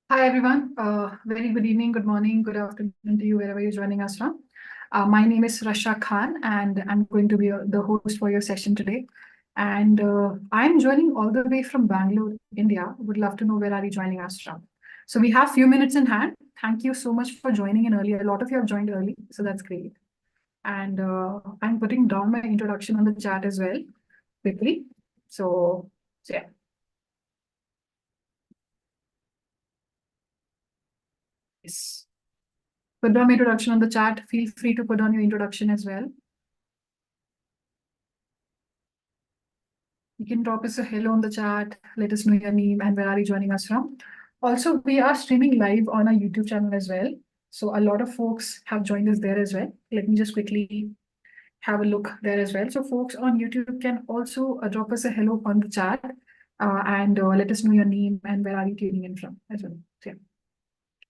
Hi, everyone. Very good evening, good morning, good afternoon to you, wherever you're joining us from. My name is Rasha Khan, and I'm going to be the host for your session today. And I'm joining all the way from Bangalore, India. Would love to know where are you joining us from. So we have few minutes in hand. Thank you so much for joining in early. A lot of you have joined early, so that's great. And I'm putting down my introduction on the chat as well, quickly. So yeah. Yes. Put down my introduction on the chat. Feel free to put on your introduction as well. You can drop us a hello in the chat. Let us know your name and where are you joining us from. Also, we are streaming live on our YouTube channel as well. So a lot of folks have joined us there as well. Let me just quickly have a look there as well. So folks on YouTube can also drop us a hello on the chat and let us know your name and where are you tuning in from as well. So yeah,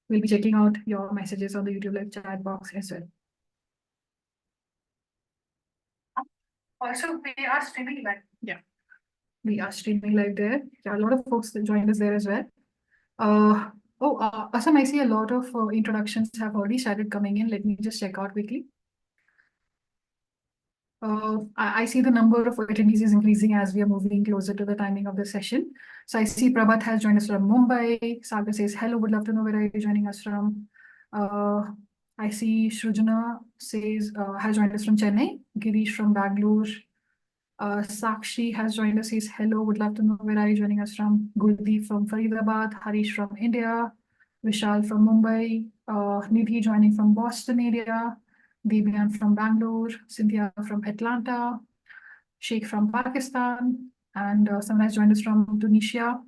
we'll be checking out your messages on the YouTube live chat box as well. Also, we are streaming live. Yeah, we are streaming live there. Yeah, a lot of folks that joined us there as well. Asam, I see a lot of introductions have already started coming in. Let me just check out quickly. I see the number of attendees is increasing as we are moving closer to the timing of the session. So I see Prabhat has joined us from Mumbai. Sagar says, hello, would love to know where are you joining us from. I see Shrujana says, has joined us from Chennai. Girish from Bangalore. Sakshi has joined us, says hello, would love to know where are you joining us from. Guldeep from Faridabad, Harish from India, Vishal from Mumbai, Nidhi joining from Boston area, Debian from Bangalore, Cynthia from Atlanta, Sheikh from Pakistan, and someone has joined us from Tunisia.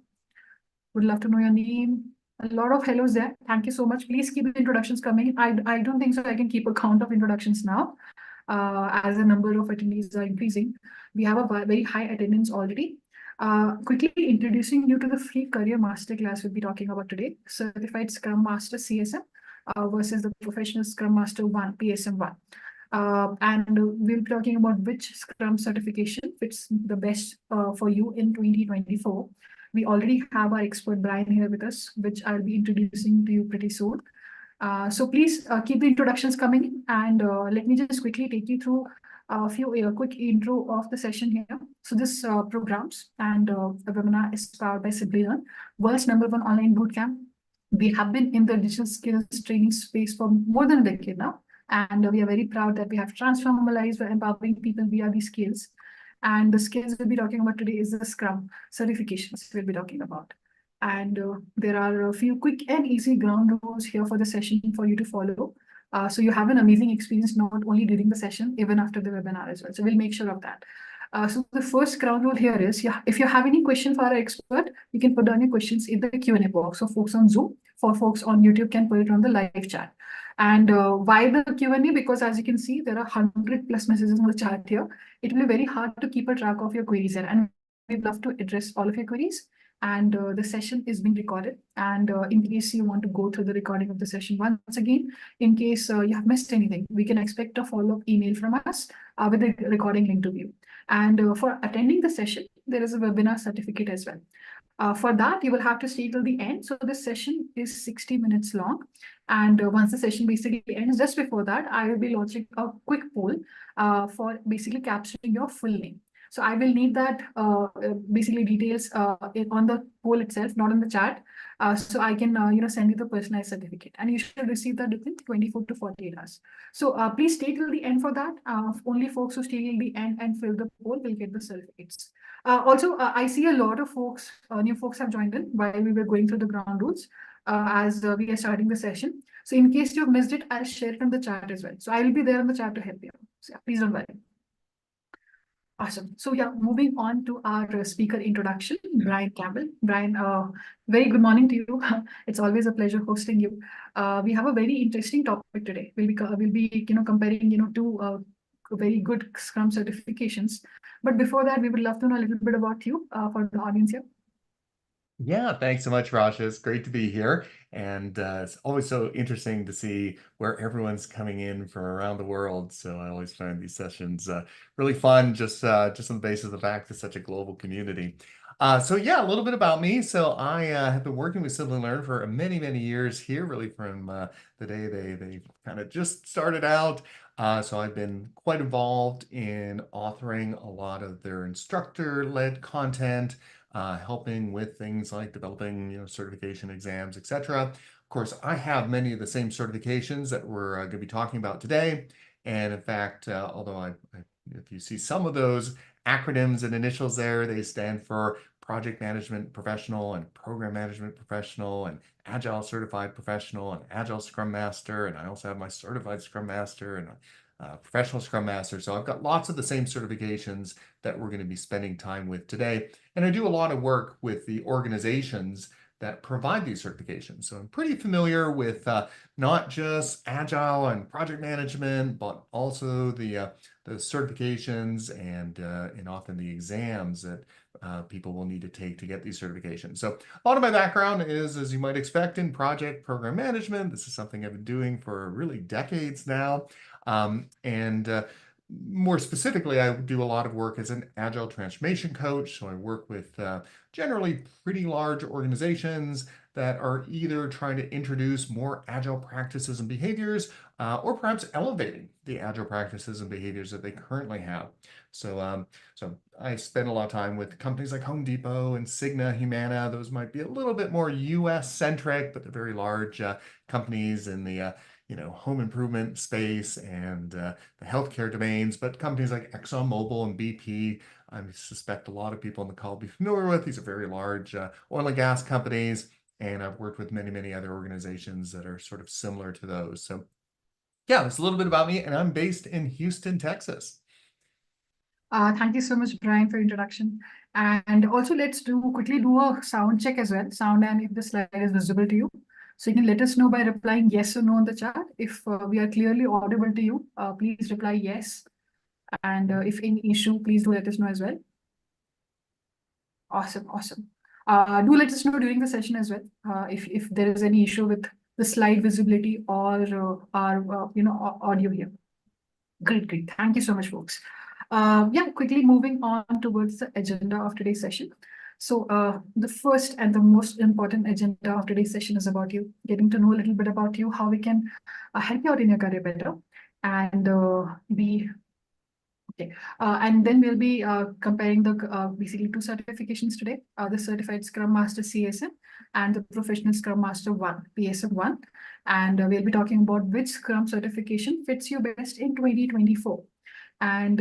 Would love to know your name. A lot of hellos there. Thank you so much. Please keep the introductions coming. I don't think so I can keep a count of introductions now as the number of attendees are increasing. We have a very high attendance already. Quickly introducing you to the free career masterclass we'll be talking about today, Certified Scrum Master CSM versus the Professional Scrum Master 1, PSM 1. And we'll be talking about which Scrum certification fits the best for you in 2024. We already have our expert Brian here with us, which I'll be introducing to you pretty soon. So please keep the introductions coming in, and let me just quickly take you through a few quick intro of the session here. So this programs and the webinar is powered by Simplilearn, world's #1 online bootcamp. We have been in the digital skills training space for more than a decade now, and we are very proud that we have transformed our lives by empowering people via these skills. And the skills we'll be talking about today is the Scrum certifications we'll be talking about. And there are a few quick and easy ground rules here for the session for you to follow. So you have an amazing experience, not only during the session, even after the webinar as well. So we'll make sure of that. So the first ground rule here is, if you have any question for our expert, you can put down your questions in the Q&A box. So folks on Zoom, for folks on YouTube can put it on the live chat. And why the Q&A? Because as you can see, there are 100 plus messages on the chat here. It will be very hard to keep a track of your queries there. And we'd love to address all of your queries. And the session is being recorded. And in case you want to go through the recording of the session once again, in case you have missed anything, we can expect a follow-up email from us with the recording link to view. And for attending the session, there is a webinar certificate as well. For that, you will have to stay till the end. So this session is 60 minutes long. And once the session basically ends, just before that, I will be launching a quick poll for basically capturing your full name. So I will need that basically details on the poll itself, not in the chat. So I can send you the personalized certificate, and you should receive that within 24 to 48 hours. So please stay till the end for that. Only folks who stay till the end and fill the poll will get the certificates. Also, I see a lot of folks, new folks have joined in while we were going through the ground rules as we are starting the session. So in case you've missed it, I'll share it in the chat as well. So I will be there in the chat to help you. So yeah, please don't worry. Awesome. So yeah, moving on to our speaker introduction, Brian Campbell. Brian, very good morning to you. It's always a pleasure hosting you. We have a very interesting topic today. We'll be comparing two very good Scrum certifications. But before that, we would love to know a little bit about you for the audience here. Yeah, thanks so much, Rasha. It's great to be here. And it's always so interesting to see where everyone's coming in from around the world. So I always find these sessions really fun, just on the basis of the fact it's such a global community. So yeah, a little bit about me. So I have been working with Simplilearn for many, many years here, really from the day they kind of just started out. So I've been quite involved in authoring a lot of their instructor-led content, helping with things like developing, certification exams, etc. Of course, I have many of the same certifications that we're going to be talking about today. And in fact, although if you see some of those acronyms and initials there, they stand for Project Management Professional and Program Management Professional and Agile Certified Professional and Agile Scrum Master. And I also have my Certified Scrum Master and Professional Scrum Master. So I've got lots of the same certifications that we're going to be spending time with today. And I do a lot of work with the organizations that provide these certifications. So I'm pretty familiar with not just Agile and project management, but also the certifications and often the exams that people will need to take to get these certifications. So a lot of my background is, as you might expect, in project program management. This is something I've been doing for really decades now. And more specifically, I do a lot of work as an Agile transformation coach. So I work with generally pretty large organizations that are either trying to introduce more Agile practices and behaviors, or perhaps elevating the Agile practices and behaviors that they currently have. So I spend a lot of time with companies like Home Depot and Cigna, Humana. Those might be a little bit more US centric, but they're very large companies in the home improvement space and the healthcare domains. But companies like ExxonMobil and BP, I suspect a lot of people on the call will be familiar with. These are very large oil and gas companies. And I've worked with many, many other organizations that are sort of similar to those. So yeah, that's a little bit about me, and I'm based in Houston, Texas. Thank you so much, Brian, for introduction. And also, let's quickly do a sound check as well. Sound and if the slide is visible to you. So you can let us know by replying yes or no in the chat. If we are clearly audible to you, please reply yes. And if any issue, please do let us know as well. Awesome, awesome. Do let us know during the session as well if there is any issue with the slide visibility or our audio here. Great, great. Thank you so much, folks. Yeah, quickly moving on towards the agenda of today's session. So the first and the most important agenda of today's session is about you, getting to know a little bit about you, how we can help you out in your career better, and and then we'll be comparing the basically two certifications today, the Certified Scrum Master CSM and the Professional Scrum Master 1, PSM 1. And we'll be talking about which Scrum certification fits you best in 2024. And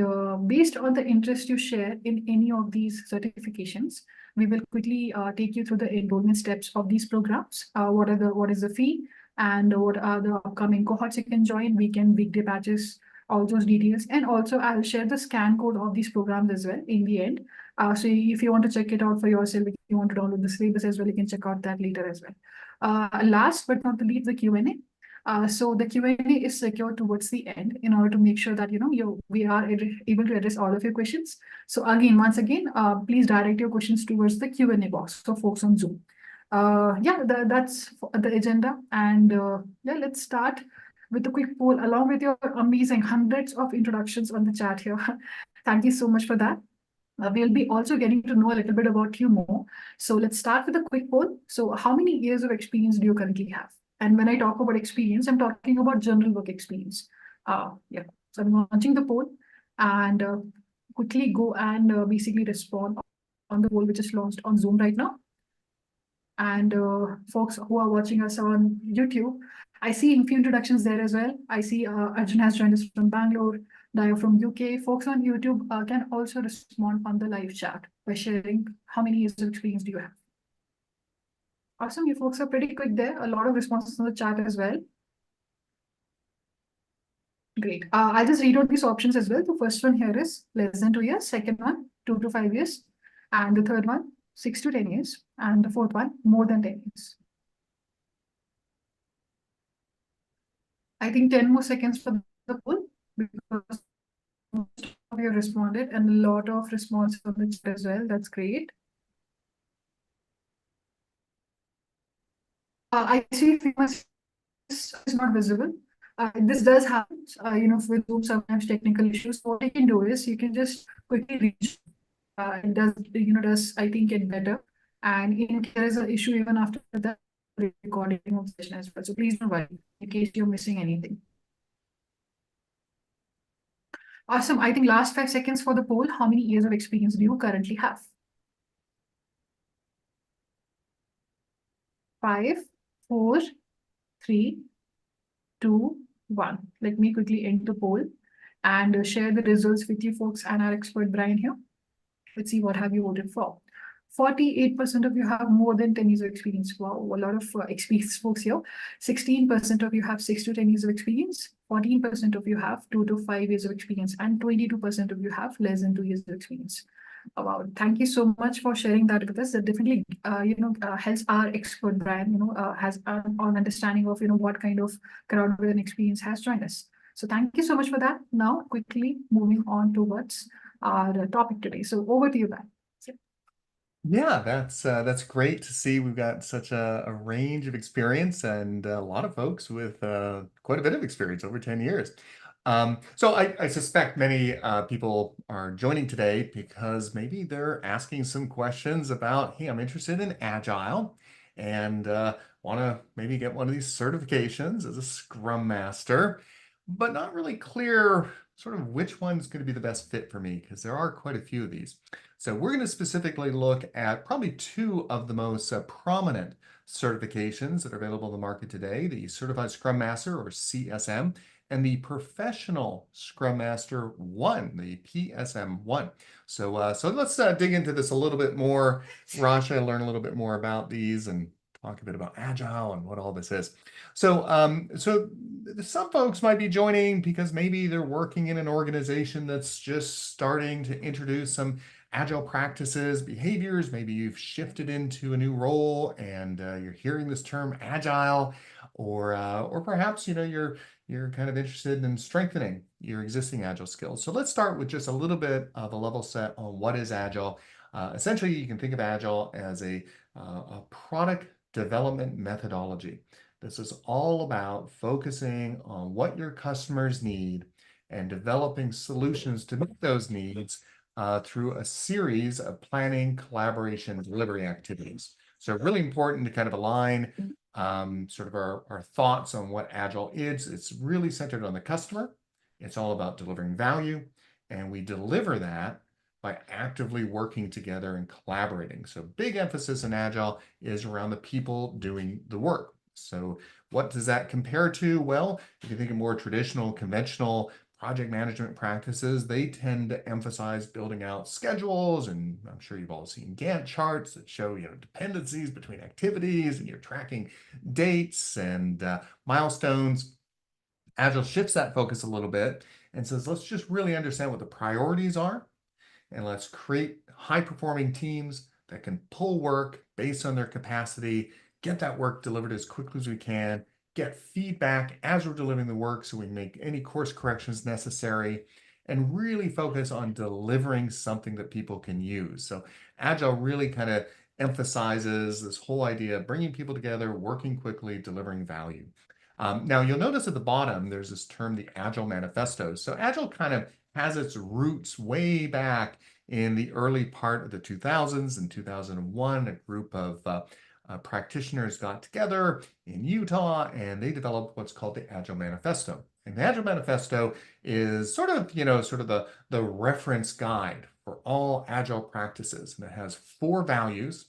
based on the interest you share in any of these certifications, we will quickly take you through the enrollment steps of these programs. What is the fee, and what are the upcoming cohorts you can join, weekend, weekday batches, all those details. And also I'll share the scan code of these programs as well in the end. So if you want to check it out for yourself, if you want to download the syllabus as well, you can check out that later as well. Last but not the least, the Q&A. So the Q&A is secured towards the end in order to make sure that we are able to address all of your questions. So once again, please direct your questions towards the Q&A box for folks on Zoom. That's the agenda. And let's start with a quick poll along with your amazing hundreds of introductions on the chat here. Thank you so much for that. We'll be also getting to know a little bit about you more. So let's start with a quick poll. So how many years of experience do you currently have? And when I talk about experience, I'm talking about general work experience. So I'm launching the poll and quickly go and basically respond on the poll which is launched on Zoom right now. And folks who are watching us on YouTube, I see a few introductions there as well. I see Arjun has joined us from Bangalore, Dio from UK. Folks on YouTube can also respond on the live chat by sharing how many years of experience do you have. Awesome, you folks are pretty quick there. A lot of responses in the chat as well. Great. I'll just read out these options as well. The first one here is less than 2 years. Second one, 2 to 5 years. And the third one, 6 to 10 years. And the fourth one, more than 10 years. I think 10 more seconds for the poll because most of you have responded and a lot of responses on the chat as well. That's great. I see if is not visible. This does happen, with Zoom sometimes technical issues. So what you can do is you can just quickly reach it does I think get better. And there is an issue even after the recording of the session as well. So please don't worry in case you're missing anything. Awesome. I think last 5 seconds for the poll. How many years of experience do you currently have? 5, 4, 3, 2, 1. Let me quickly end the poll and share the results with you folks and our expert Brian here. Let's see what have you voted for. 48% of you have more than 10 years of experience. Wow, a lot of experienced folks here. 16% of you have 6 to 10 years of experience. 14% of you have 2 to 5 years of experience, and 22% of you have less than 2 years of experience. Wow, thank you so much for sharing that with us. That definitely, helps our expert Brian, has an understanding of, what kind of crowd with an experience has joined us. So thank you so much for that. Now, quickly moving on towards our topic today. So over to you, Brian. Yeah, that's great to see. We've got such a range of experience and a lot of folks with quite a bit of experience, over 10 years. So I suspect many people are joining today because maybe they're asking some questions about, hey, I'm interested in Agile and want to maybe get one of these certifications as a Scrum Master, but not really clear sort of which one's going to be the best fit for me because there are quite a few of these. So we're going to specifically look at probably 2 of the most prominent certifications that are available in the market today, the Certified Scrum Master, or CSM, and the Professional Scrum Master 1, the PSM I. So let's dig into this a little bit more, Rasha, learn a little bit more about these and talk a bit about Agile and what all this is. So some folks might be joining because maybe they're working in an organization that's just starting to introduce some Agile practices, behaviors. Maybe you've shifted into a new role and you're hearing this term Agile, or perhaps you're kind of interested in strengthening your existing Agile skills. So let's start with just a little bit of a level set on what is Agile. Essentially, you can think of Agile as a product development methodology. This is all about focusing on what your customers need and developing solutions to meet those needs through a series of planning, collaboration, delivery activities. So really important to kind of align sort of our thoughts on what Agile is. It's really centered on the customer. It's all about delivering value, and we deliver that by actively working together and collaborating. So big emphasis in Agile is around the people doing the work. So what does that compare to? Well, if you think of more traditional, conventional project management practices, they tend to emphasize building out schedules, and I'm sure you've all seen Gantt charts that show dependencies between activities, and you're tracking dates and milestones. Agile shifts that focus a little bit and says, let's just really understand what the priorities are, and let's create high-performing teams that can pull work based on their capacity, get that work delivered as quickly as we can, get feedback as we're delivering the work so we can make any course corrections necessary, and really focus on delivering something that people can use. So Agile really kind of emphasizes this whole idea of bringing people together, working quickly, delivering value. Now, you'll notice at the bottom, there's this term, the Agile Manifesto. So Agile kind of has its roots way back in the early part of the 2000s. In 2001, a group of practitioners got together in Utah and they developed what's called the Agile Manifesto. And the Agile Manifesto is sort of the reference guide for all Agile practices. And it has 4 values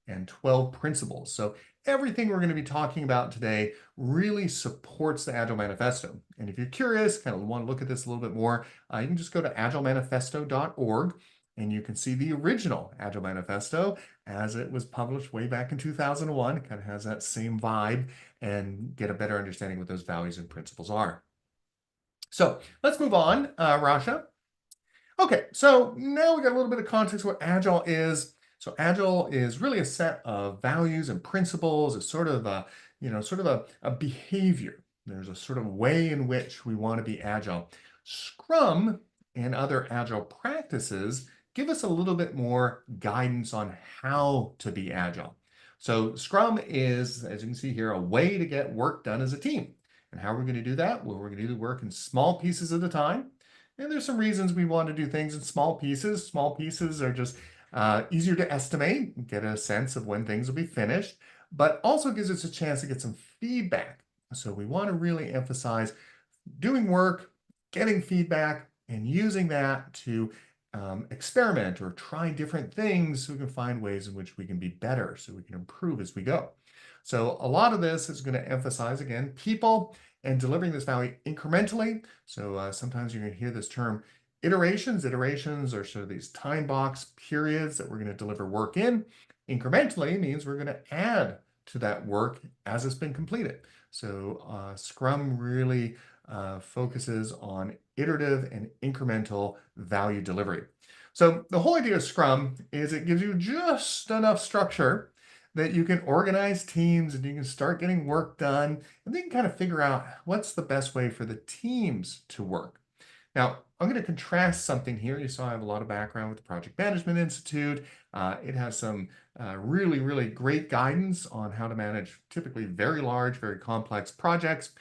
and 12 principles. So everything we're going to be talking about today really supports the Agile Manifesto. And if you're curious, kind of want to look at this a little bit more, you can just go to agilemanifesto.org and you can see the original Agile Manifesto as it was published way back in 2001. It kind of has that same vibe, and get a better understanding what those values and principles are. So let's move on, Rasha. Okay, so now we got a little bit of context what Agile is. So Agile is really a set of values and principles. It's sort of a, a behavior. There's a sort of way in which we want to be Agile. Scrum and other Agile practices give us a little bit more guidance on how to be Agile. So Scrum is, as you can see here, a way to get work done as a team. And how are we going to do that? Well, we're going to do the work in small pieces at a time. And there's some reasons we want to do things in small pieces. Small pieces are just easier to estimate, get a sense of when things will be finished, but also gives us a chance to get some feedback. So we want to really emphasize doing work, getting feedback, and using that to experiment or try different things so we can find ways in which we can be better, so we can improve as we go. So a lot of this is going to emphasize, again, people and delivering this value incrementally. So sometimes you're going to hear this term iterations. Iterations are sort of these time box periods that we're going to deliver work in. Incrementally means we're going to add to that work as it's been completed. So Scrum really focuses on iterative and incremental value delivery. So the whole idea of Scrum is it gives you just enough structure that you can organize teams and you can start getting work done, and then you can kind of figure out what's the best way for the teams to work. Now, I'm going to contrast something here. You saw I have a lot of background with the Project Management Institute. It has some really, really great guidance on how to manage typically very large, very complex projects.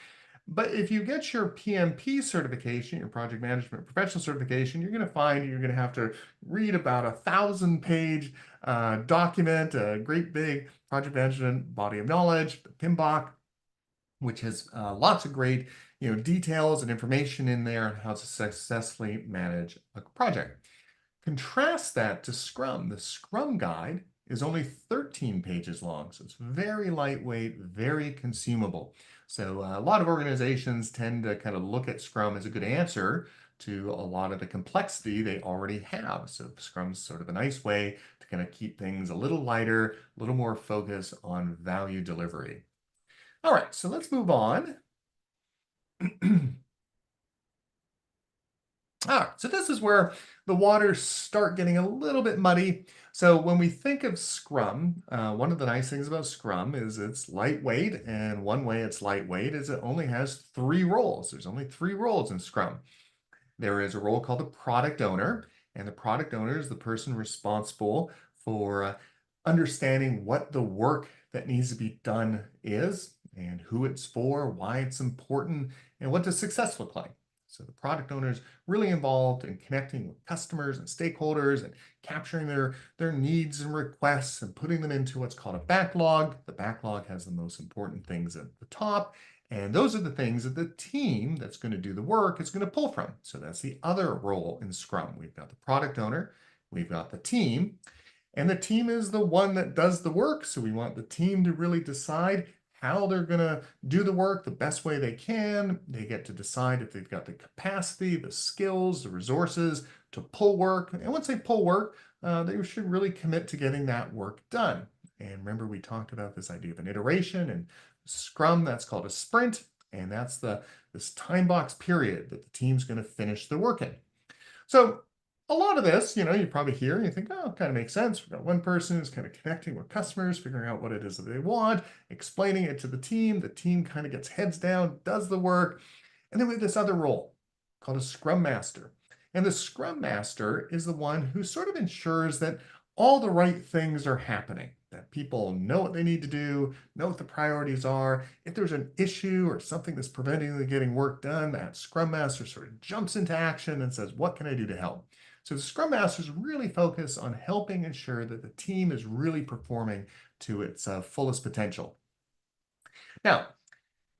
But if you get your PMP certification, your Project Management Professional certification, you're going to find you're going to have to read about a 1,000-page document, a great big project management body of knowledge, the PMBOK, which has lots of great details and information in there on how to successfully manage a project. Contrast that to Scrum. The Scrum Guide is only 13 pages long, so it's very lightweight, very consumable. So a lot of organizations tend to kind of look at Scrum as a good answer to a lot of the complexity they already have. So Scrum's sort of a nice way to kind of keep things a little lighter, a little more focus on value delivery. All right, so let's move on. All right, so this is where the waters start getting a little bit muddy. So when we think of Scrum, one of the nice things about Scrum is it's lightweight, and one way it's lightweight is it only has 3 roles. There's only 3 roles in Scrum. There is a role called the product owner, and the product owner is the person responsible for understanding what the work that needs to be done is, and who it's for, why it's important, and what does success look like. So the product owner is really involved in connecting with customers and stakeholders and capturing their needs and requests and putting them into what's called a backlog. The backlog has the most important things at the top, and those are the things that the team that's going to do the work is going to pull from. So that's the other role in Scrum. We've got the product owner, we've got the team, and the team is the one that does the work. So we want the team to really decide how they're going to do the work the best way they can. They get to decide if they've got the capacity, the skills, the resources to pull work. And once they pull work, they should really commit to getting that work done. And remember, we talked about this idea of an iteration, and Scrum, that's called a sprint. And that's this time box period that the team's going to finish the work in. So a lot of this, you probably hear and you think, oh, it kind of makes sense. We've got one person who's kind of connecting with customers, figuring out what it is that they want, explaining it to the team. The team kind of gets heads down, does the work. And then we have this other role called a Scrum Master. And the Scrum Master is the one who sort of ensures that all the right things are happening, that people know what they need to do, know what the priorities are. If there's an issue or something that's preventing them getting work done, that Scrum Master sort of jumps into action and says, what can I do to help? So the Scrum Masters really focus on helping ensure that the team is really performing to its fullest potential. Now,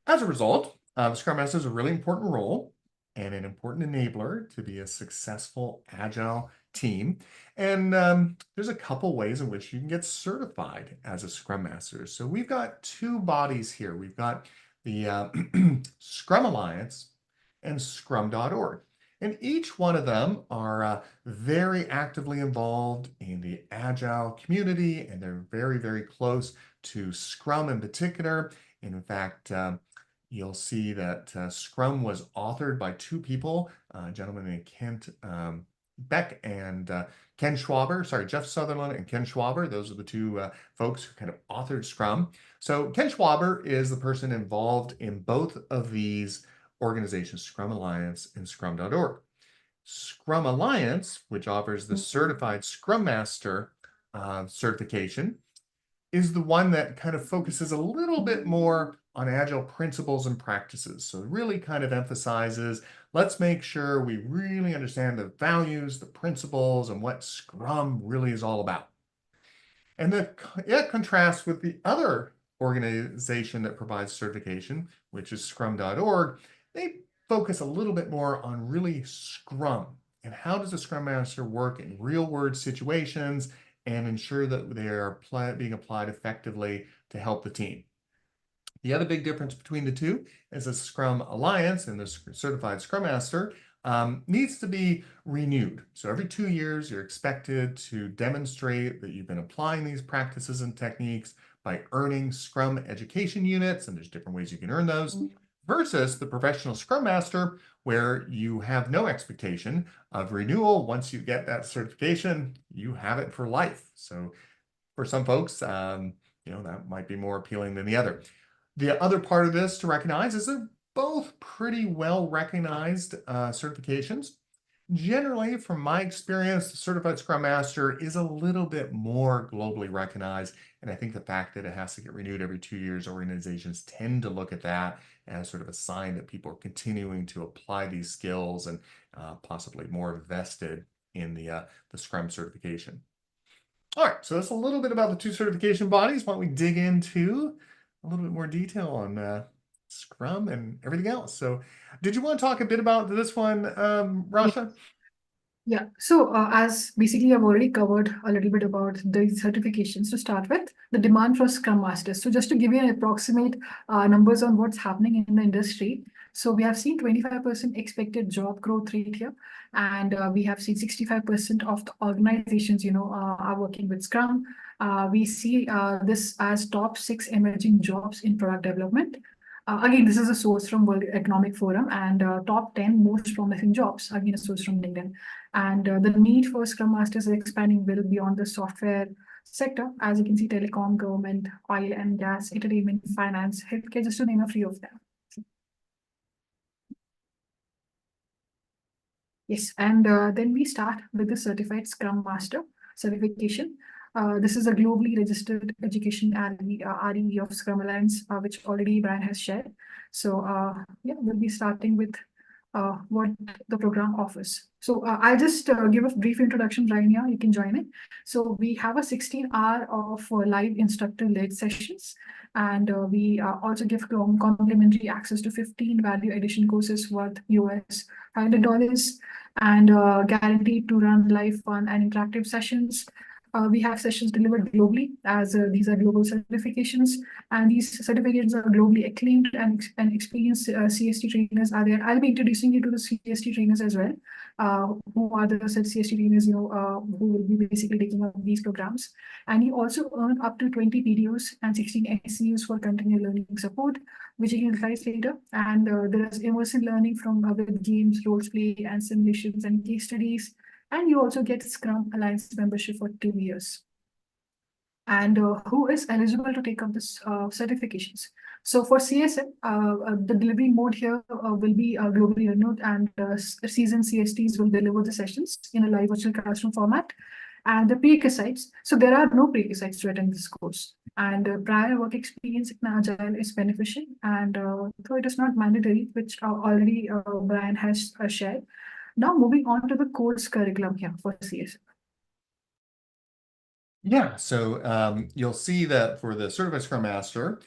as a result, the Scrum Master is a really important role and an important enabler to be a successful Agile team. And there's a couple ways in which you can get certified as a Scrum Master. So we've got 2 bodies here. We've got the Scrum Alliance and Scrum.org. And each one of them are very actively involved in the Agile community, and they're very, very close to Scrum in particular. And in fact, you'll see that Scrum was authored by 2 people, a gentleman named Kent Beck and Ken Schwaber. Sorry, Jeff Sutherland and Ken Schwaber. Those are the 2 folks who kind of authored Scrum. So Ken Schwaber is the person involved in both of these organizations, Scrum Alliance and Scrum.org. Scrum Alliance, which offers the Certified Scrum Master certification, is the one that kind of focuses a little bit more on Agile principles and practices. So it really kind of emphasizes, let's make sure we really understand the values, the principles, and what Scrum really is all about. And it contrasts with the other organization that provides certification, which is scrum.org. They focus a little bit more on really Scrum and how does a Scrum Master work in real-world situations and ensure that they are being applied effectively to help the team. The other big difference between the two is the Scrum Alliance and the Certified Scrum Master needs to be renewed. So every 2 years, you're expected to demonstrate that you've been applying these practices and techniques by earning Scrum education units, and there's different ways you can earn those, versus the Professional Scrum Master, where you have no expectation of renewal. Once you get that certification, you have it for life. So for some folks, that might be more appealing than the other. The other part of this to recognize is they're both pretty well recognized certifications. Generally, from my experience, the Certified Scrum Master is a little bit more globally recognized. And I think the fact that it has to get renewed every 2 years, organizations tend to look at that as sort of a sign that people are continuing to apply these skills and possibly more vested in the Scrum certification. All right, so that's a little bit about the two certification bodies. Why don't we dig into a little bit more detail on Scrum and everything else. So did you want to talk a bit about this one, Rasha? Yeah, so as basically I've already covered a little bit about the certifications to start with, the demand for Scrum Masters. So just to give you an approximate numbers on what's happening in the industry. So we have seen 25% expected job growth rate here, and we have seen 65% of the organizations, are working with Scrum. We see this as top 6 emerging jobs in product development. Again, this is a source from World Economic Forum, and top 10 most promising jobs, again, a source from LinkedIn. And the need for Scrum Masters is expanding well beyond the software sector. As you can see, telecom, government, oil and gas, entertainment, finance, healthcare, just to name a few of them. Yes, and then we start with the Certified Scrum Master certification. This is a globally registered education RE of Scrum Alliance, which already Brian has shared. So we'll be starting with what the program offers. So I'll just give a brief introduction, Brian, here. You can join in. So we have a 16-hour of live instructor-led sessions, and we also give complimentary access to 15 value addition courses worth US $500 and guaranteed to run live, fun, and interactive sessions. We have sessions delivered globally, as these are global certifications, and these certifications are globally acclaimed, and experienced CST trainers are there. I'll be introducing you to the CST trainers as well, who are the CST trainers, who will be basically taking up these programs. And you also earn up to 20 videos and 16 SCUs for continual learning support, which you can utilize later. And there is immersive learning from with games, role play, and simulations and case studies. And you also get Scrum Alliance membership for 2 years. And who is eligible to take up this certifications? So for CSM, the delivery mode here will be globally renowned, and seasoned CSTs will deliver the sessions in a live virtual classroom format. And the prerequisites, so there are no prerequisites to attend this course. And prior work experience in Agile is beneficial, and though it is not mandatory, which already Brian has shared. Now moving on to the course curriculum here for CSM. Yeah, so you'll see that for the Certified Scrum Master,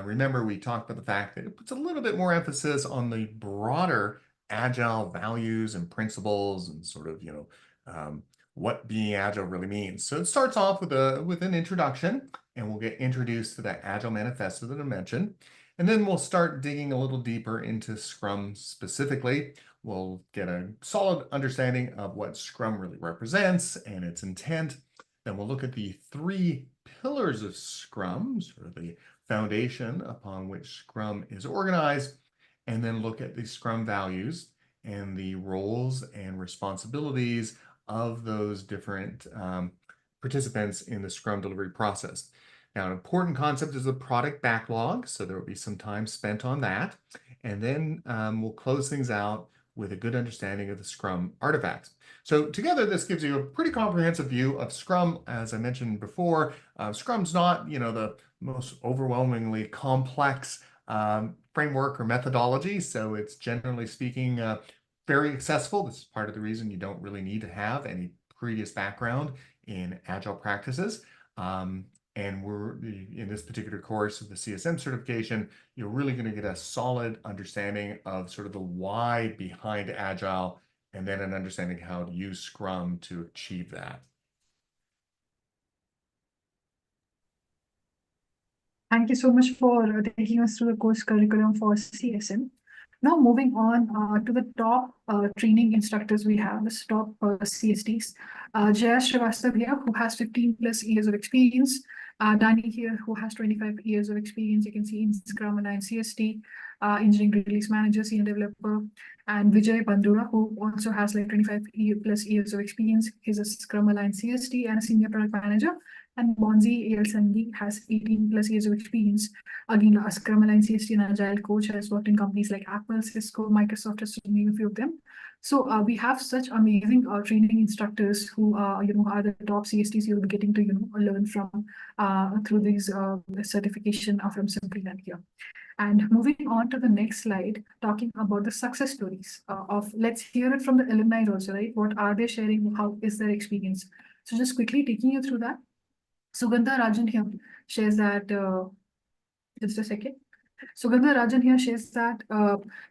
remember we talked about the fact that it puts a little bit more emphasis on the broader Agile values and principles and sort of, what being Agile really means. So it starts off with an introduction, and we'll get introduced to that Agile manifesto that I mentioned. And then we'll start digging a little deeper into Scrum specifically. We'll get a solid understanding of what Scrum really represents and its intent. Then we'll look at the 3 pillars of Scrum, sort of the foundation upon which Scrum is organized, and then look at the Scrum values and the roles and responsibilities of those different participants in the Scrum delivery process. Now, an important concept is the product backlog, so there will be some time spent on that. And then we'll close things out with a good understanding of the Scrum artifacts. So together, this gives you a pretty comprehensive view of Scrum. As I mentioned before, Scrum's not, the most overwhelmingly complex framework or methodology. So it's generally speaking very accessible. This is part of the reason you don't really need to have any previous background in Agile practices. And we're in this particular course of the CSM certification, you're really going to get a solid understanding of sort of the why behind Agile, and then an understanding how to use Scrum to achieve that. Thank you so much for taking us through the course curriculum for CSM. Now moving on to the top training instructors we have, the top CSTs. Jayesh Srivastav here, who has 15 plus years of experience. Dani here, who has 25 years of experience. You can see in Scrum and CST, engineering release manager, senior developer, and Vijay Bandura, who also has like 25 plus years of experience. He's a Scrum Alliance CST and a senior product manager. And Bonzi El Sangi has 18 plus years of experience. Again, a Scrum Alliance CST and Agile coach, has worked in companies like Apple, Cisco, Microsoft, just to name a few of them. So we have such amazing training instructors who are the top CSTs you'll be getting to learn from through these certification from Simplilearn here. And moving on to the next slide, talking about the success stories of, let's hear it from the alumni also, right? What are they sharing? How is their experience? So just quickly taking you through that. Sugandha Rajan here shares that, just a second. Sugandha Rajan here shares that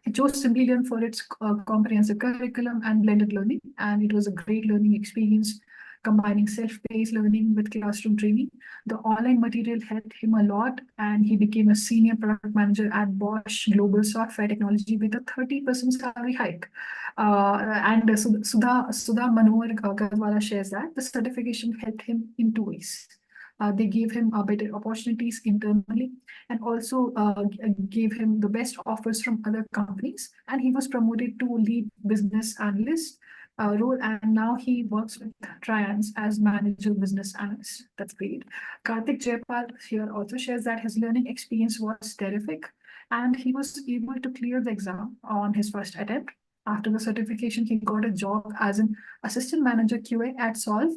he chose Simplilearn for its comprehensive curriculum and blended learning, and it was a great learning experience, combining self-paced learning with classroom training. The online material helped him a lot, and he became a senior product manager at Bosch Global Software Technology with a 30% salary hike. And Sudha Manohar Gadwala shares that the certification helped him in two ways. They gave him better opportunities internally, and also gave him the best offers from other companies. And he was promoted to lead business analyst role, and now he works with Trians as manager business analyst. That's great. Karthik Jayapal here also shares that his learning experience was terrific, and he was able to clear the exam on his first attempt. After the certification, he got a job as an assistant manager QA at Solve,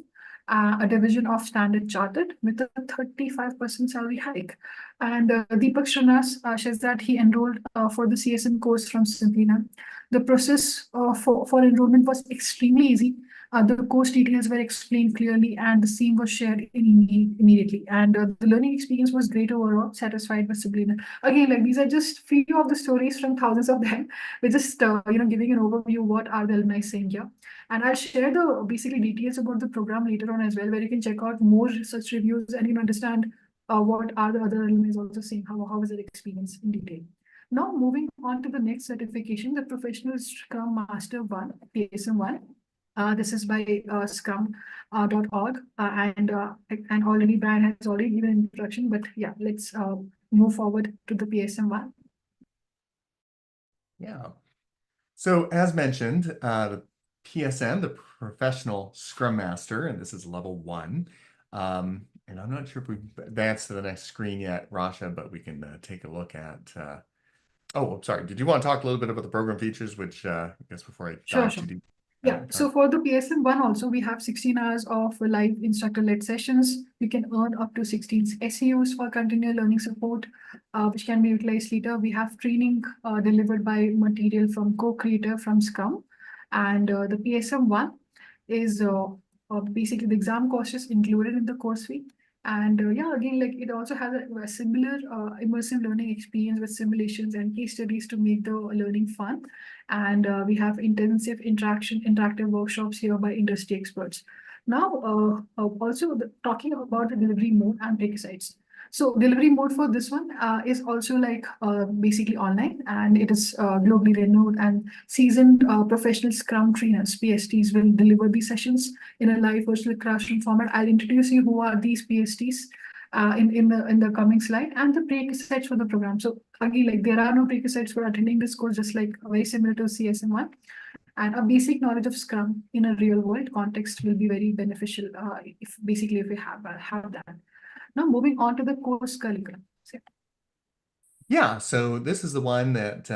a division of Standard Chartered, with a 35% salary hike. And Deepak Srinas shares that he enrolled for the CSM course from Simplilearn. The process for enrollment was extremely easy. The course details were explained clearly, and the same was shared immediately. And the learning experience was great overall, satisfied with Simplilearn. Again, like these are just few of the stories from thousands of them. We're just giving an overview what are the alumni saying here. And I'll share the basically details about the program later on as well, where you can check out more research reviews and understand what are the other alumni also saying, how is their experience in detail. Now moving on to the next certification, the Professional Scrum Master 1, PSM 1. This is by scrum.org, and already Brian has already given an introduction, but yeah, let's move forward to the PSM 1. Yeah. So as mentioned, the PSM, the Professional Scrum Master, and this is level 1. And I'm not sure if we've advanced to the next screen yet, Rasha, but we can take a look at. Oh, I'm sorry. Did you want to talk a little bit about the program features, which I guess before I dive too deep? Yeah, so for the PSM 1 also, we have 16 hours of live instructor-led sessions. You can earn up to 16 SEUs for continual learning support, which can be utilized later. We have training delivered by material from co-creator from Scrum. And the PSM 1 is basically the exam cost is included in the course fee. And yeah, again, like it also has a similar immersive learning experience with simulations and case studies to make the learning fun. And we have intensive interactive workshops here by industry experts. Now, also talking about the delivery mode and prerequisites. So delivery mode for this one is also like basically online, and it is globally renowned and seasoned professional Scrum trainers, PSTs, will deliver these sessions in a live virtual classroom format. I'll introduce you who are these PSTs in the coming slide, and the prerequisites for the program. So again, like there are no prerequisites for attending this course, just like very similar to CSM1. And a basic knowledge of Scrum in a real world context will be very beneficial if we have that. Now moving on to the course curriculum. Yeah, so this is the one that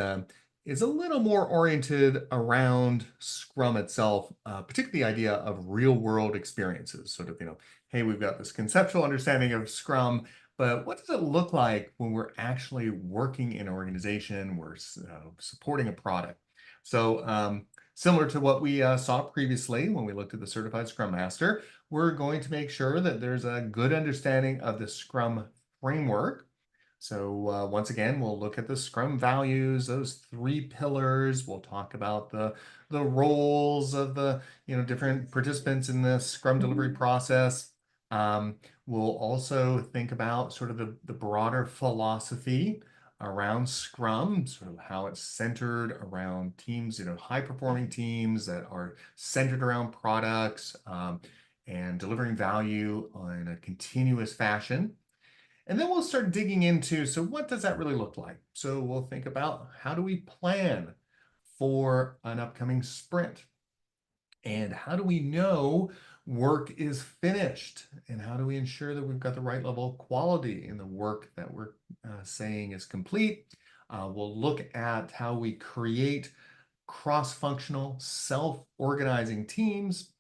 is a little more oriented around Scrum itself, particularly the idea of real world experiences. Sort of, hey, we've got this conceptual understanding of Scrum, but what does it look like when we're actually working in an organization, we're supporting a product? So similar to what we saw previously when we looked at the Certified Scrum Master, we're going to make sure that there's a good understanding of the Scrum framework. So once again, we'll look at the Scrum values, those 3 pillars. We'll talk about the roles of the different participants in the Scrum delivery process. We'll also think about sort of the broader philosophy around Scrum, sort of how it's centered around teams, high-performing teams that are centered around products and delivering value in a continuous fashion. And then we'll start digging into, so what does that really look like? So we'll think about how do we plan for an upcoming sprint? And how do we know work is finished? And how do we ensure that we've got the right level of quality in the work that we're saying is complete? We'll look at how we create cross-functional, self-organizing teams.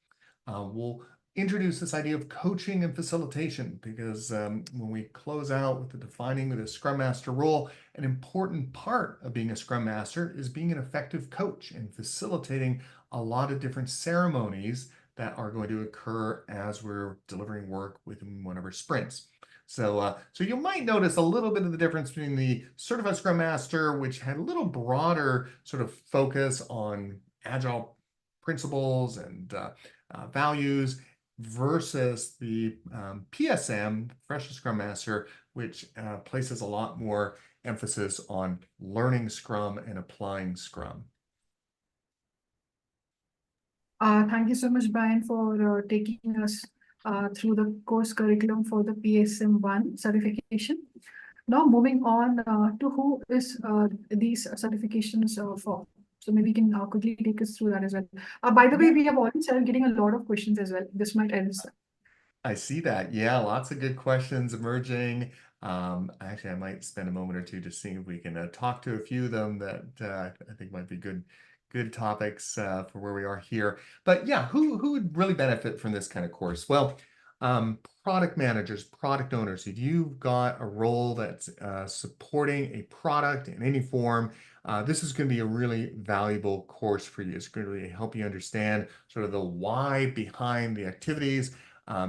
We'll introduce this idea of coaching and facilitation because when we close out with the defining of the Scrum Master role, an important part of being a Scrum Master is being an effective coach and facilitating a lot of different ceremonies that are going to occur as we're delivering work within one of our sprints. So you might notice a little bit of the difference between the Certified Scrum Master, which had a little broader sort of focus on Agile principles and values, versus the PSM, Professional Scrum Master, which places a lot more emphasis on learning Scrum and applying Scrum. Thank you so much, Brian, for taking us through the course curriculum for the PSM I certification. Now, moving on to who is these certifications for. So maybe you can quickly take us through that as well. By the way, we have already started getting a lot of questions as well. This might help us. I see that. Yeah, lots of good questions emerging. Actually, I might spend a moment or two just seeing if we can talk to a few of them that I think might be good topics for where we are here. But yeah, who would really benefit from this kind of course? Well, product managers, product owners, if you've got a role that's supporting a product in any form, this is going to be a really valuable course for you. It's going to really help you understand sort of the why behind the activities.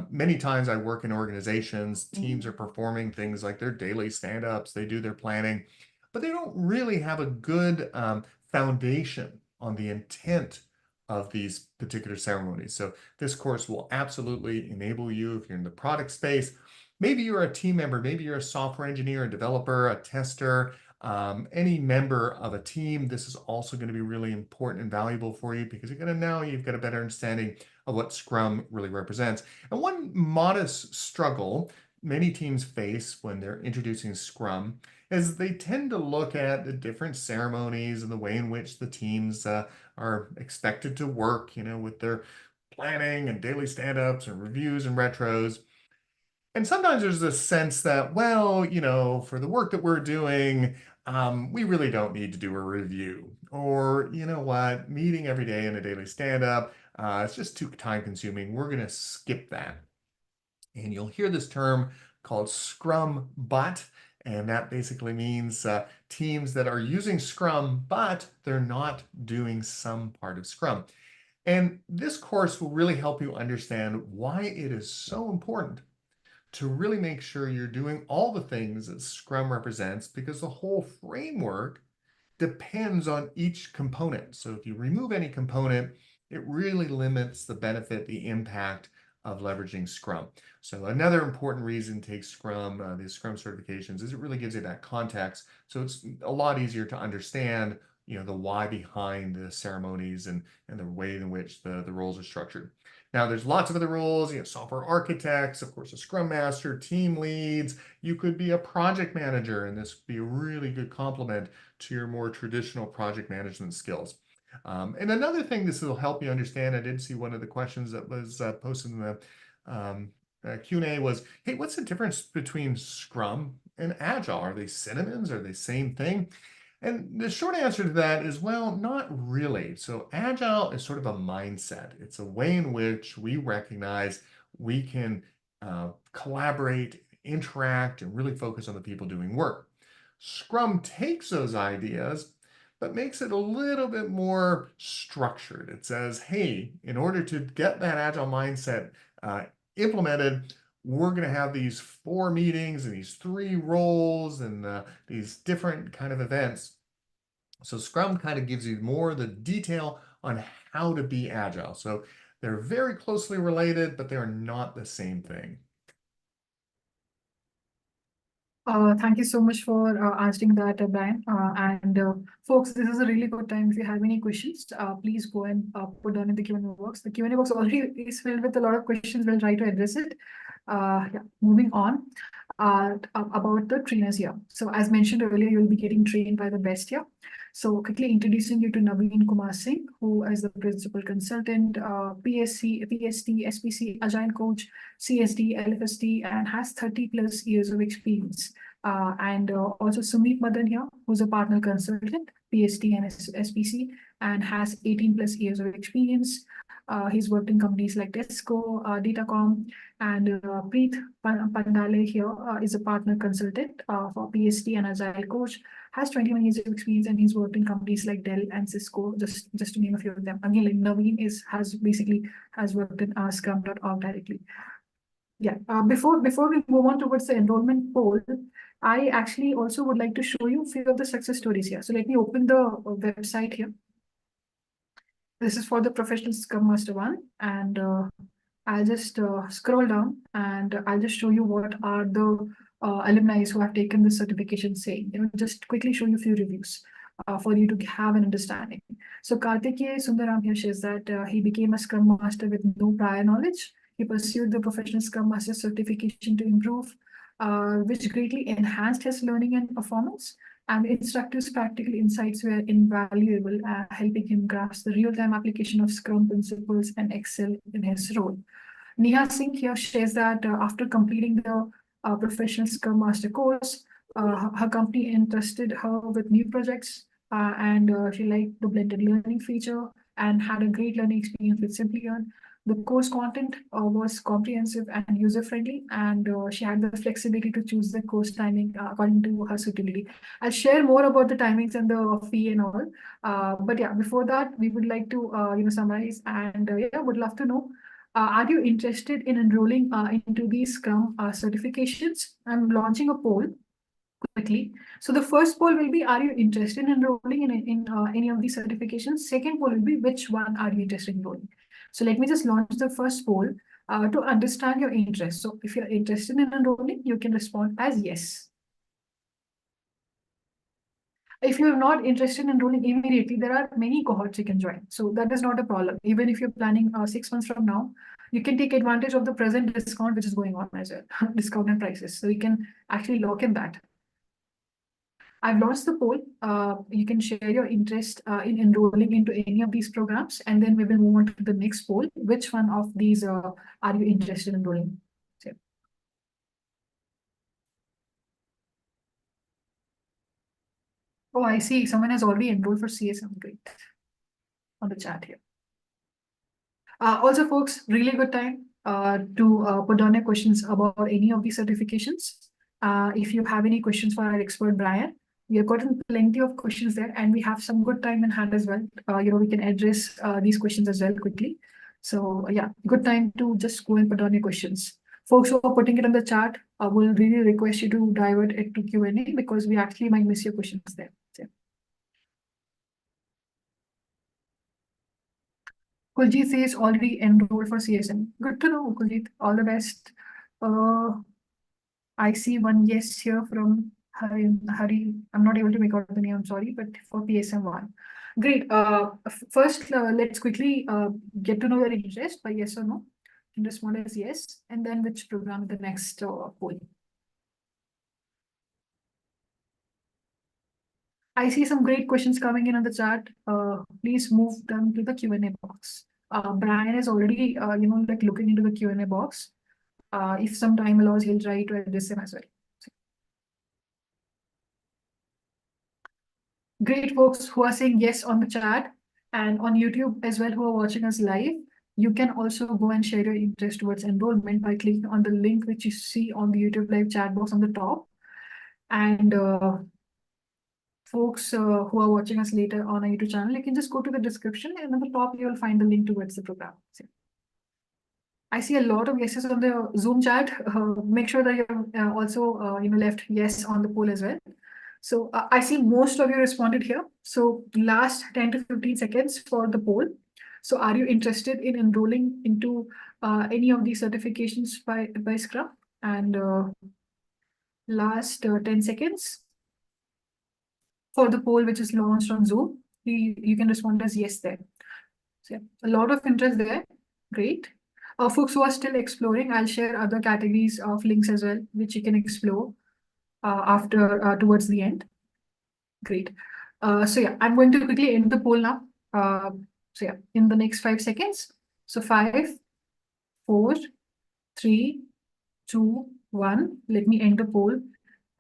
Many times I work in organizations, teams are performing things like their daily stand-ups, they do their planning, but they don't really have a good foundation on the intent of these particular ceremonies. So this course will absolutely enable you if you're in the product space. Maybe you're a team member, maybe you're a software engineer, a developer, a tester, any member of a team. This is also going to be really important and valuable for you because you've got a better understanding of what Scrum really represents. And one modest struggle many teams face when they're introducing Scrum is they tend to look at the different ceremonies and the way in which the teams are expected to work, with their planning and daily stand-ups and reviews and retros. And sometimes there's this sense that, well, for the work that we're doing, we really don't need to do a review. Or, you know what, meeting every day in a daily stand-up, it's just too time consuming. We're going to skip that. And you'll hear this term called Scrum But, and that basically means teams that are using Scrum, but they're not doing some part of Scrum. And this course will really help you understand why it is so important to really make sure you're doing all the things that Scrum represents, because the whole framework depends on each component. So if you remove any component, it really limits the benefit, the impact of leveraging Scrum. So another important reason to take Scrum, these Scrum certifications, is it really gives you that context. So it's a lot easier to understand, the why behind the ceremonies and the way in which the roles are structured. Now, there's lots of other roles. You have software architects, of course, a Scrum Master, team leads. You could be a project manager, and this would be a really good complement to your more traditional project management skills. And another thing this will help you understand, I did see one of the questions that was posted in the Q&A was, hey, what's the difference between Scrum and Agile? Are they synonyms? Are they same thing? And the short answer to that is, well, not really. So Agile is sort of a mindset. It's a way in which we recognize we can collaborate, interact and really focus on the people doing work. Scrum takes those ideas, but makes it a little bit more structured. It says, hey, in order to get that agile mindset implemented, we're going to have these 4 meetings and these 3 roles and these different kind of events. So Scrum kind of gives you more of the detail on how to be agile. So they're very closely related, but they are not the same thing. Thank you so much for answering that, Brian. Folks, this is a really good time. If you have any questions, please go and put down in the Q&A box. The Q&A box already is filled with a lot of questions. We'll try to address it. Yeah, moving on about the trainers here. So as mentioned earlier, you'll be getting trained by the best here. So quickly introducing you to Naveen Kumar Singh, who is the principal consultant, PSC, PST, SPC, Agile coach, CSD, LFSD, and has 30 plus years of experience. Also Sumit Madan here, who's a partner consultant, PST and SPC, and has 18 plus years of experience. He's worked in companies like Tesco, Datacom, and Preet Pandale here is a partner consultant for PST and Agile coach, has 21 years of experience, and he's worked in companies like Dell and Cisco, just to name a few of them. Again, like Naveen has worked in Scrum.org directly. Yeah. Before we move on towards the enrollment poll, I actually also would like to show you a few of the success stories here. So let me open the website here. This is for the Professional Scrum Master one, and I'll just scroll down and I'll just show you what are the alumni who have taken this certification saying. Just quickly show you a few reviews for you to have an understanding. So Kartikeya Sundaram here says that he became a Scrum Master with no prior knowledge. He pursued the Professional Scrum Master certification to improve, which greatly enhanced his learning and performance. And the instructor's practical insights were invaluable, helping him grasp the real-time application of Scrum principles and excel in his role. Neha Singh here shares that after completing the Professional Scrum Master course, her company entrusted her with new projects, and she liked the blended learning feature and had a great learning experience with Simplilearn. The course content was comprehensive and user-friendly, and she had the flexibility to choose the course timing according to her suitability. I'll share more about the timings and the fee and all. But yeah, before that, we would like to summarize, and yeah, would love to know. Are you interested in enrolling into these Scrum certifications? I'm launching a poll quickly. So the first poll will be, are you interested in enrolling in any of these certifications? Second poll will be, which one are you interested in enrolling? So let me just launch the first poll to understand your interest. So if you're interested in enrolling, you can respond as yes. If you're not interested in enrolling immediately, there are many cohorts you can join. So that is not a problem. Even if you're planning 6 months from now, you can take advantage of the present discount which is going on as well, discounted prices. So you can actually lock in that. I've launched the poll. You can share your interest in enrolling into any of these programs, and then we will move on to the next poll. Which one of these are you interested in enrolling? So, oh, I see. Someone has already enrolled for CSM. Great. On the chat here. Also, folks, really good time to put down your questions about any of these certifications. If you have any questions for our expert, Brian, we have gotten plenty of questions there, and we have some good time in hand as well. We can address these questions as well quickly. So yeah, good time to just go and put down your questions. Folks who are putting it on the chat, I will really request you to divert it to Q&A because we actually might miss your questions there. So, Kuljit says already enrolled for CSM. Good to know, Kuljit. All the best. I see one yes here from Hari. I'm not able to make out the name, I'm sorry, but for PSM I. Great. First, let's quickly get to know your interest by yes or no. You can respond as yes, and then which program the next poll. I see some great questions coming in on the chat. Please move them to the Q&A box. Brian is already, looking into the Q&A box. If some time allows, he'll try to address them as well. Great folks who are saying yes on the chat and on YouTube as well, who are watching us live. You can also go and share your interest towards enrollment by clicking on the link which you see on the YouTube live chat box on the top. And folks who are watching us later on our YouTube channel, you can just go to the description, and at the top you will find the link towards the program. So, I see a lot of yeses on the Zoom chat. Make sure that you're also left yes on the poll as well. So I see most of you responded here. So last 10 to 15 seconds for the poll. So are you interested in enrolling into any of these certifications by Scrum? And last 10 seconds for the poll which is launched on Zoom. You can respond as yes there. So yeah, a lot of interest there. Great. Folks who are still exploring, I'll share other categories of links as well, which you can explore after towards the end. Great. So yeah, I'm going to quickly end the poll now. So yeah, in the next 5 seconds. So 5, 4, 3, 2, 1. Let me end the poll.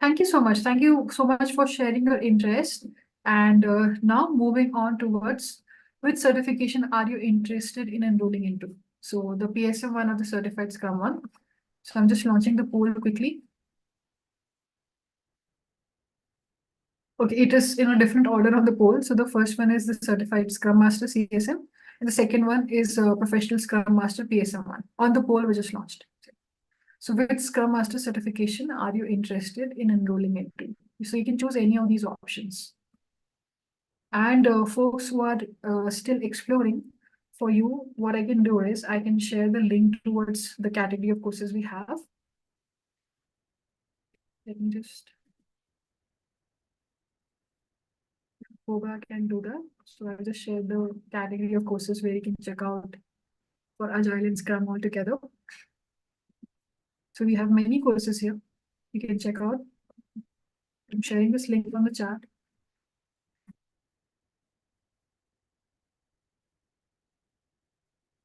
Thank you so much. Thank you so much for sharing your interest. And now moving on towards which certification are you interested in enrolling into? So the PSM one or the Certified Scrum one. So I'm just launching the poll quickly. Okay, it is in a different order on the poll. So the first one is the Certified Scrum Master CSM, and the second one is Professional Scrum Master PSM one on the poll we just launched. So which Scrum Master certification are you interested in enrolling into? So you can choose any of these options. And folks who are still exploring, for you, what I can do is I can share the link towards the category of courses we have. Let me just go back and do that. So I'll just share the category of courses where you can check out for Agile and Scrum all together. So we have many courses here. You can check out. I'm sharing this link on the chat.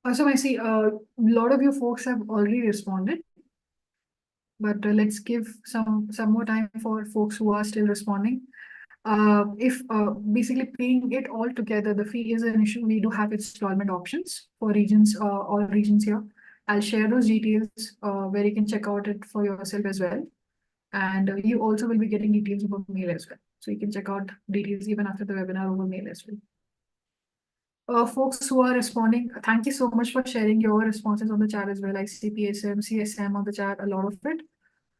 Also, I see a lot of you folks have already responded, but let's give some more time for folks who are still responding. If basically paying it all together, the fee is an issue. We do have installment options for regions, all regions here. I'll share those details where you can check out it for yourself as well. And you also will be getting details over mail as well. So you can check out details even after the webinar over mail as well. Folks who are responding, thank you so much for sharing your responses on the chat as well. I see PSM, CSM on the chat, a lot of it.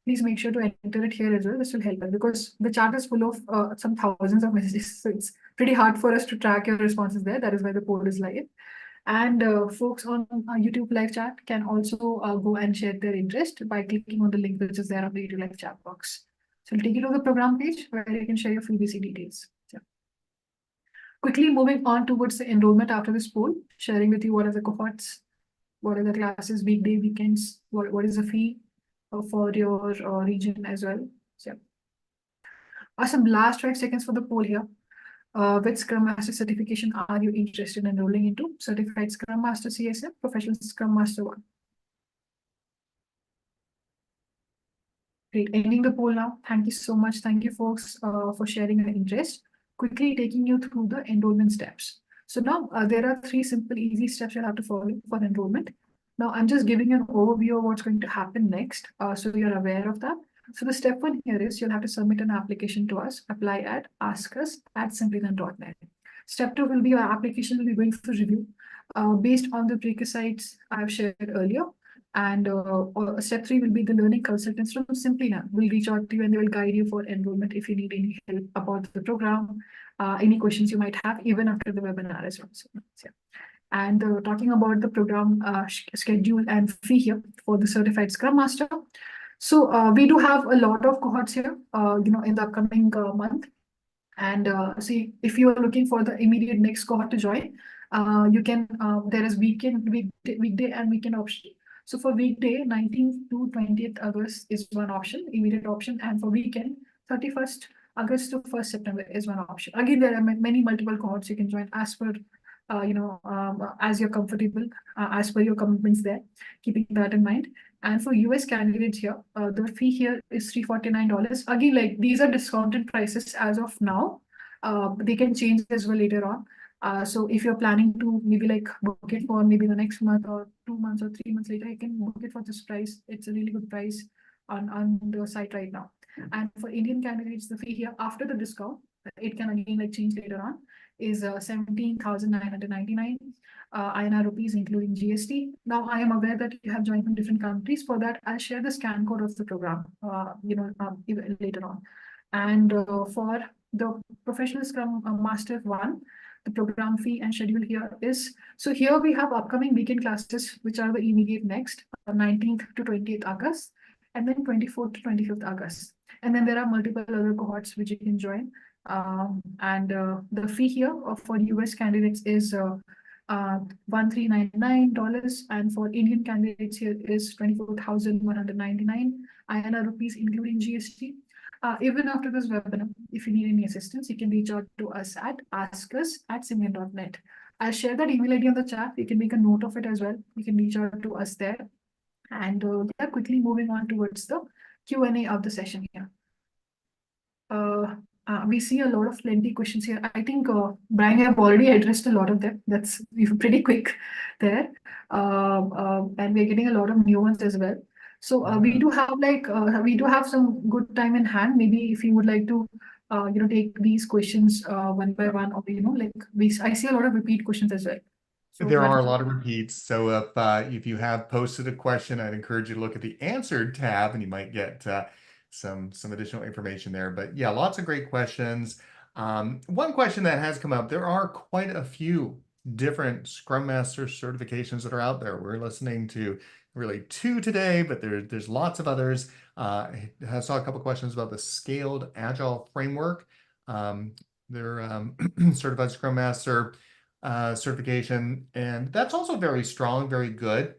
Please make sure to enter it here as well. This will help us because the chat is full of some thousands of messages. So it's pretty hard for us to track your responses there. That is why the poll is live. And folks on YouTube live chat can also go and share their interest by clicking on the link which is there on the YouTube live chat box. So we'll take you to the program page where you can share your FreeBC details. So, quickly moving on towards the enrollment after this poll, sharing with you what are the cohorts, what are the classes, weekday, weekends, what is the fee for your region as well. So, awesome. Last 5 seconds for the poll here. Which Scrum Master certification are you interested in enrolling into? Certified Scrum Master CSM, Professional Scrum Master 1. Great. Ending the poll now. Thank you so much. Thank you, folks, for sharing your interest. Quickly taking you through the enrollment steps. So now there are 3 simple, easy steps you'll have to follow for enrollment. Now I'm just giving you an overview of what's going to happen next, so you're aware of that. So the step 1 here is you'll have to submit an application to us, apply at askus@simplilearn.net. Step 2 will be our application will be going for review based on the prerequisites I've shared earlier. And step 3 will be the learning consultants from Simplilearn will reach out to you and they will guide you for enrollment if you need any help about the program, any questions you might have even after the webinar as well. So, yeah. And talking about the program schedule and fee here for the Certified Scrum Master. So we do have a lot of cohorts here, in the upcoming month. And see, if you are looking for the immediate next cohort to join, you can, there is weekday and weekend option. So for weekday, 19th to 20th August is one option, immediate option. And for weekend, 31st August to 1st September is one option. Again, there are many multiple cohorts you can join as per, as you're comfortable, as per your commitments there, keeping that in mind. And for US candidates here, the fee here is $349. Again, like these are discounted prices as of now. They can change as well later on. So if you're planning to maybe like book it for maybe the next month or 2 months or 3 months later, you can book it for this price. It's a really good price on the site right now. And for Indian candidates, the fee here after the discount, it can again like change later on, is 17,999 INR rupees, including GST. Now, I am aware that you have joined from different countries. For that, I'll share the scan code of the program, even later on. And for the Professional Scrum Master 1, the program fee and schedule here is, so here we have upcoming weekend classes, which are the immediate next, 19th to 20th August, and then 24th to 25th August. And then there are multiple other cohorts which you can join. And the fee here for US candidates is $1,399, and for Indian candidates here is 24,199 INR rupees, including GST. Even after this webinar, if you need any assistance, you can reach out to us at askus@simplilearn.net. I'll share that email ID on the chat. You can make a note of it as well. You can reach out to us there. And yeah, quickly moving on towards the Q&A of the session here. We see a lot of plenty questions here. I think Brian, you have already addressed a lot of them. That's pretty quick there. And we're getting a lot of new ones as well. So we do have some good time in hand. Maybe if you would like to take these questions one by one, or I see a lot of repeat questions as well. So there are a lot of repeats. So if you have posted a question, I'd encourage you to look at the answered tab, and you might get some additional information there. But yeah, lots of great questions. One question that has come up: there are quite a few different Scrum Master certifications that are out there. We're listening to really 2 today, but there's lots of others. I saw a couple questions about the Scaled Agile framework. Their Certified Scrum Master certification, and that's also very strong, very good.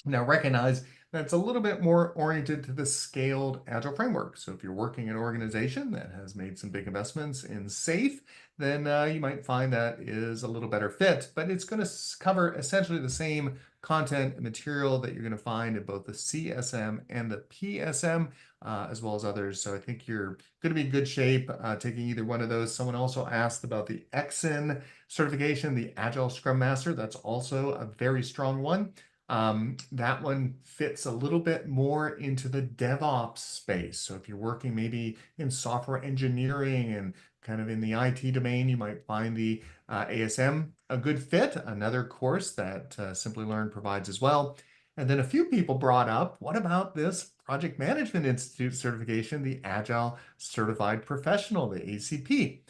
Now recognize that's a little bit more oriented to the Scaled Agile framework. So if you're working in an organization that has made some big investments in SAFe, then you might find that is a little better fit, but it's going to cover essentially the same content and material that you're going to find in both the CSM and the PSM, as well as others. So I think you're going to be in good shape taking either one of those. Someone also asked about the EXIN certification, the Agile Scrum Master. That's also a very strong one. That one fits a little bit more into the DevOps space. So if you're working maybe in software engineering and kind of in the IT domain, you might find the ASM a good fit, another course that Simplilearn provides as well. And then a few people brought up, what about this Project Management Institute certification, the Agile Certified Professional, the ACP?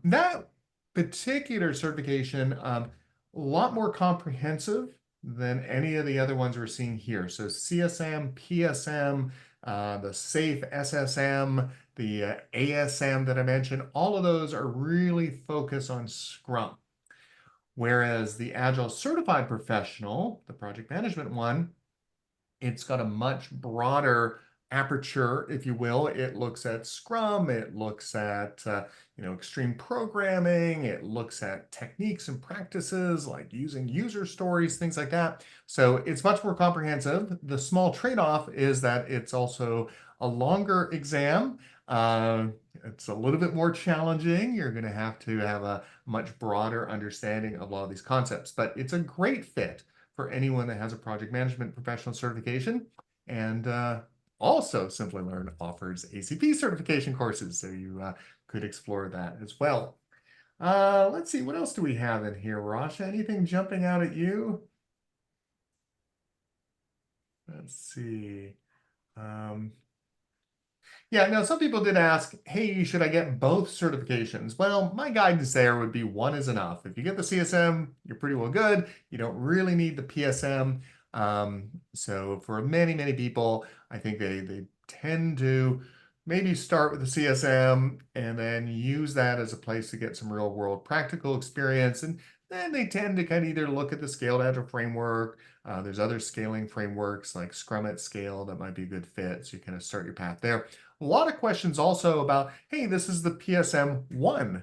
That particular certification, a lot more comprehensive than any of the other ones we're seeing here. So CSM, PSM, the SAFe SSM, the ASM that I mentioned, all of those are really focused on Scrum. Whereas the Agile Certified Professional, the project management one, it's got a much broader aperture, if you will. It looks at Scrum, it looks at extreme programming, it looks at techniques and practices like using user stories, things like that. So it's much more comprehensive. The small trade-off is that it's also a longer exam. It's a little bit more challenging. You're going to have a much broader understanding of a lot of these concepts, but it's a great fit for anyone that has a project management professional certification. And also Simplilearn offers ACP certification courses, so you could explore that as well. Let's see, what else do we have in here, Rasha? Anything jumping out at you? Let's see. Yeah, now some people did ask, hey, should I get both certifications? Well, my guidance there would be one is enough. If you get the CSM, you're pretty well good. You don't really need the PSM. So for many, many people, I think they tend to maybe start with the CSM and then use that as a place to get some real world practical experience. And then they tend to kind of either look at the Scaled Agile framework. There's other scaling frameworks like Scrum at Scale that might be a good fit. So you kind of start your path there. A lot of questions also about, hey, this is the PSM 1.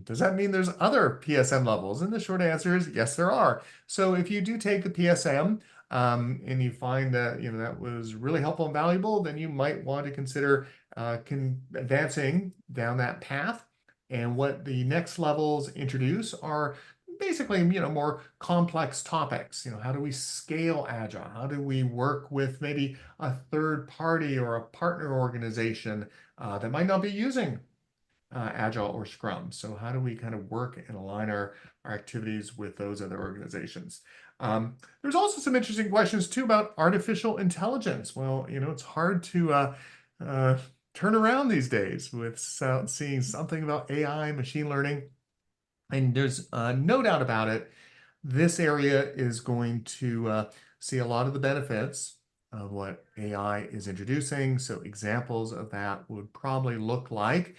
Does that mean there's other PSM levels? And the short answer is yes, there are. So if you do take the PSM and you find that that was really helpful and valuable, then you might want to consider advancing down that path. And what the next levels introduce are basically, more complex topics. How do we scale Agile? How do we work with maybe a third party or a partner organization that might not be using Agile or Scrum? So how do we kind of work and align our activities with those other organizations? There's also some interesting questions too about artificial intelligence. Well, it's hard to turn around these days with seeing something about AI, machine learning. And there's no doubt about it, this area is going to see a lot of the benefits of what AI is introducing. So examples of that would probably look like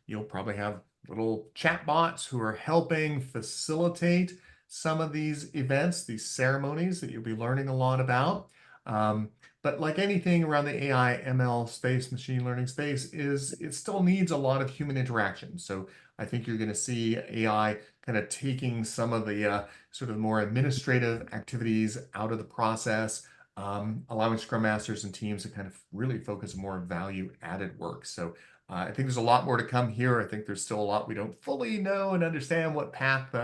you'll probably have little chatbots who are helping facilitate some of these events, these ceremonies that you'll be learning a lot about. But like anything around the AI, ML space, machine learning space, it still needs a lot of human interaction. So I think you're going to see AI kind of taking some of the sort of more administrative activities out of the process, allowing Scrum Masters and teams to kind of really focus more on value-added work. So I think there's a lot more to come here. I think there's still a lot we don't fully know and understand what path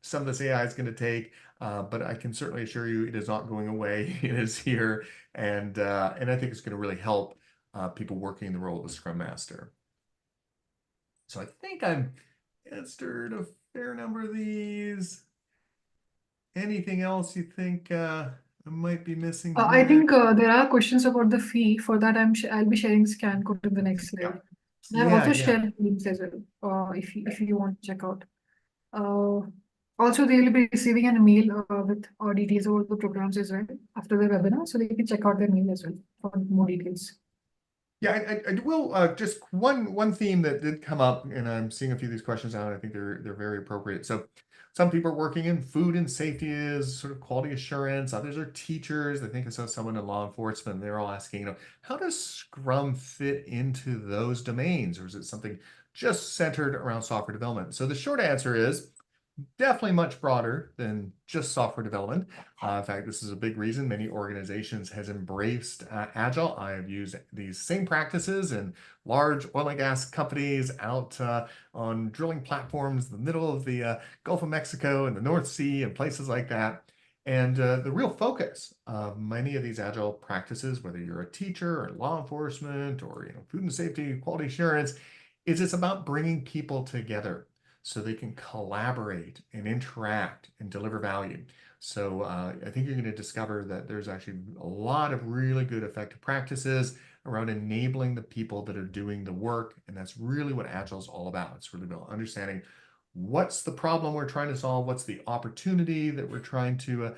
some of this AI is going to take. But I can certainly assure you it is not going away. It is here. And I think it's going to really help people working in the role of a Scrum Master. So I think I've answered a fair number of these. Anything else you think I might be missing I here? think there are questions about the fee. For that, I'll be sharing scan code in the next Yeah. slide. And I'll also Yeah. share links as well, if you want to check out. Also, they will be receiving an email with details about the programs as well after the webinar, so they can check out their mail as well for more details. Yeah, I will just one theme that did come up, and I'm seeing a few of these questions out. I think they're very appropriate. So some people are working in food and safety as sort of quality assurance. Others are teachers. I think I saw someone in law enforcement. They're all asking, how does Scrum fit into those domains, or is it something just centered around software development? So the short answer is definitely much broader than just software development. In fact, this is a big reason many organizations has embraced Agile. I have used these same practices in large oil and gas companies out on drilling platforms in the middle of the Gulf of Mexico and the North Sea and places like that. And the real focus of many of these Agile practices, whether you're a teacher or law enforcement or food and safety, quality assurance, is it's about bringing people together so they can collaborate and interact and deliver value. So I think you're going to discover that there's actually a lot of really good effective practices around enabling the people that are doing the work. And that's really what Agile is all about. It's really about understanding what's the problem we're trying to solve, what's the opportunity that we're trying to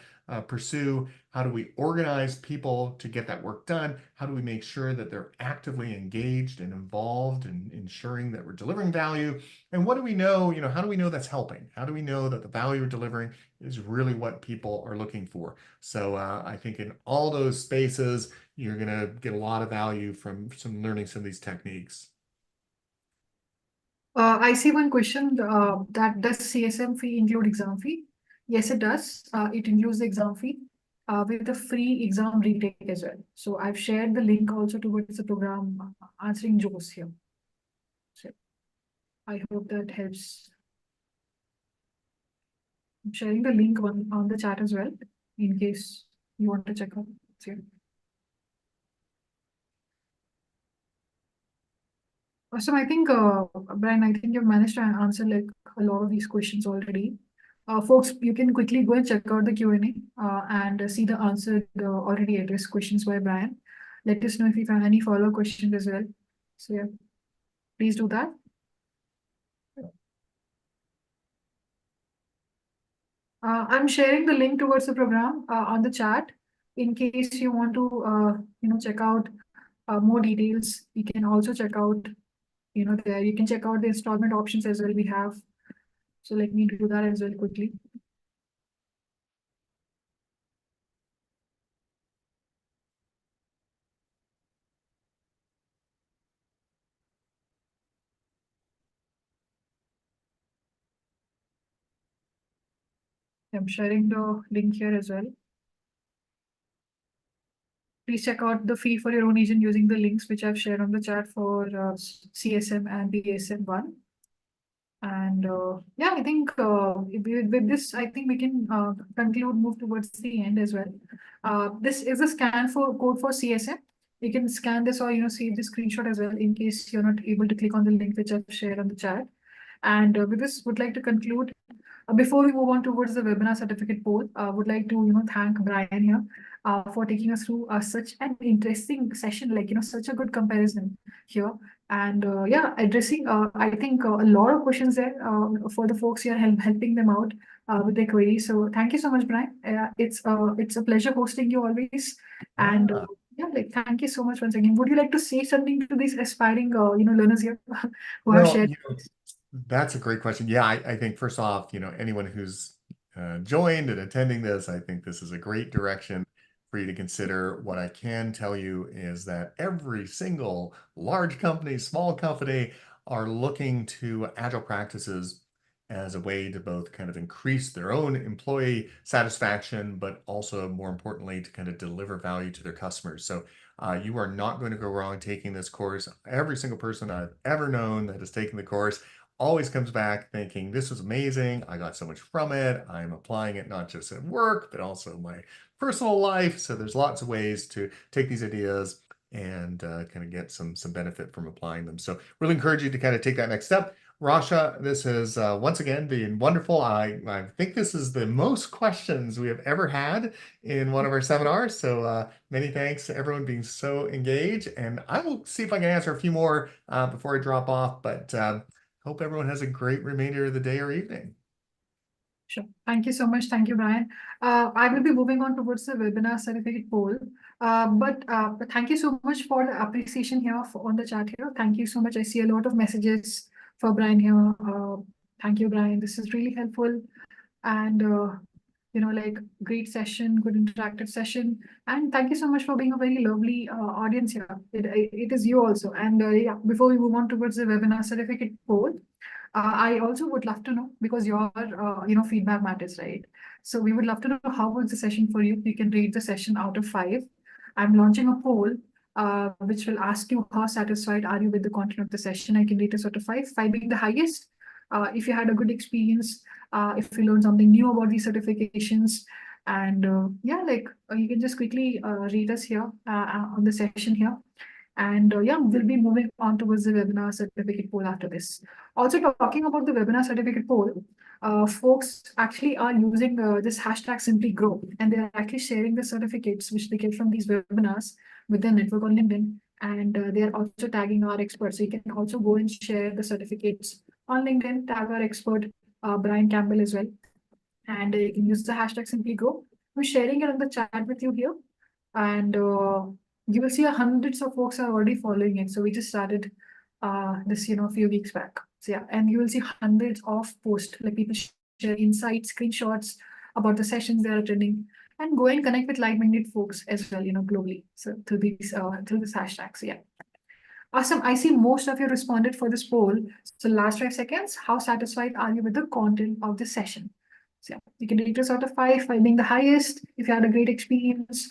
pursue, how do we organize people to get that work done, how do we make sure that they're actively engaged and involved in ensuring that we're delivering value, and what do we know, how do we know that's helping? How do we know that the value we're delivering is really what people are looking for? So I think in all those spaces, you're going to get a lot of value from learning some of these techniques. I see one question that does CSM fee include exam fee? Yes, it does. It includes the exam fee with a free exam retake as well. So I've shared the link also towards the program answering Joe's here. So I hope that helps. I'm sharing the link on the chat as well in case you want to check out. It's here. Awesome. I think, Brian, I think you've managed to answer like a lot of these questions already. Folks, you can quickly go and check out the Q&A and see the answered already addressed questions by Brian. Let us know if you have any follow-up questions as well. So yeah, please do that. I'm sharing the link towards the program on the chat in case you want to, check out more details. You can also check out, there you can check out the installment options as well we have. So let me do that as well quickly. I'm sharing the link here as well. Please check out the fee for your own agent using the links which I've shared on the chat for CSM and PSM 1. And yeah, I think with this, I think we can conclude, move towards the end as well. This is a scan for code for CSM. You can scan this or save the screenshot as well in case you're not able to click on the link which I've shared on the chat. And with this, would like to conclude. Before we move on towards the webinar certificate poll, would like to thank Brian here for taking us through such an interesting session, like such a good comparison here, and yeah, addressing I think a lot of questions there for the folks here, helping them out with their queries. So thank you so much, Brian. It's a pleasure hosting you always, and Yeah. yeah, like thank you so much once again. Would you like to say something to these aspiring learners here who have Well, shared? that's a great question. Yeah, I think first off, anyone who's joined and attending this, I think this is a great direction for you to consider. What I can tell you is that every single large company, small company are looking to agile practices as a way to both kind of increase their own employee satisfaction, but also more importantly, to kind of deliver value to their customers. So you are not going to go wrong taking this course. Every single person I've ever known that has taken the course always comes back thinking, this was amazing. I got so much from it. I'm applying it not just at work, but also my personal life. So there's lots of ways to take these ideas and kind of get some benefit from applying them. So really encourage you to kind of take that next step. Rasha, this has once again been wonderful. I think this is the most questions we have ever had in one of our seminars. So many thanks to everyone being so engaged. And I will see if I can answer a few more before I drop off. But hope everyone has a great remainder of the day or evening. Sure. Thank you so much. Thank you, Brian. I will be moving on towards the webinar certificate poll. But thank you so much for the appreciation here on the chat here. Thank you so much. I see a lot of messages for Brian here. Thank you, Brian. This is really helpful. And like great session, good interactive session. And thank you so much for being a very lovely audience here. It is you also. And yeah, before we move on towards the webinar certificate poll, I also would love to know, because your feedback matters, right? So we would love to know, how was the session for you? You can rate the session out of 5. I'm launching a poll which will ask you how satisfied are you with the content of the session. I can rate it out of 5, 5 being the highest. If you had a good experience, if you learned something new about these certifications, and yeah, like you can just quickly rate us here on the session here. And yeah, we'll be moving on towards the webinar certificate poll after this. Also, talking about the webinar certificate poll, folks actually are using this hashtag #SimplyGrow, and they're actually sharing the certificates which they get from these webinars with their network on LinkedIn. And they're also tagging our experts. So you can also go and share the certificates on LinkedIn, tag our expert, Brian Campbell, as well. And you can use the hashtag #SimplyGrow. I'm sharing it on the chat with you here. And you will see hundreds of folks are already following it. So we just started this, a few weeks back. So yeah, and you will see hundreds of posts, like people share insights, screenshots about the sessions they're attending, and go and connect with like-minded folks as well, globally. So through this hashtag. So yeah. Awesome. I see most of you responded for this poll. So last 5 seconds, how satisfied are you with the content of this session? So yeah, you can rate us out of 5, 5 being the highest, if you had a great experience.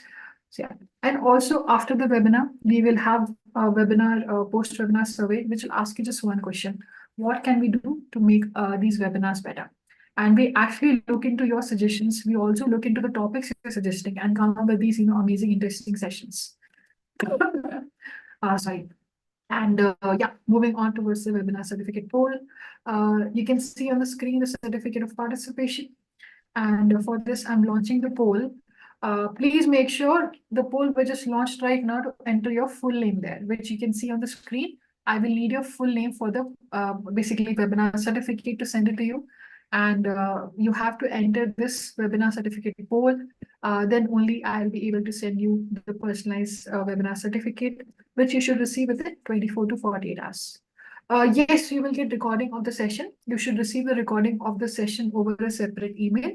So yeah, and also after the webinar, we will have a webinar, post-webinar survey, which will ask you just one question. What can we do to make these webinars better? And we actually look into your suggestions. We also look into the topics you're suggesting and come up with these, amazing, interesting sessions. Sorry. And yeah, moving on towards the webinar certificate poll. You can see on the screen the certificate of participation. And for this, I'm launching the poll. Please make sure the poll which is launched right now to enter your full name there, which you can see on the screen. I will need your full name for the basically webinar certificate to send it to you. And you have to enter this webinar certificate poll. Then only I'll be able to send you the personalized webinar certificate, which you should receive within 24 to 48 hours. Yes, you will get recording of the session. You should receive the recording of the session over a separate email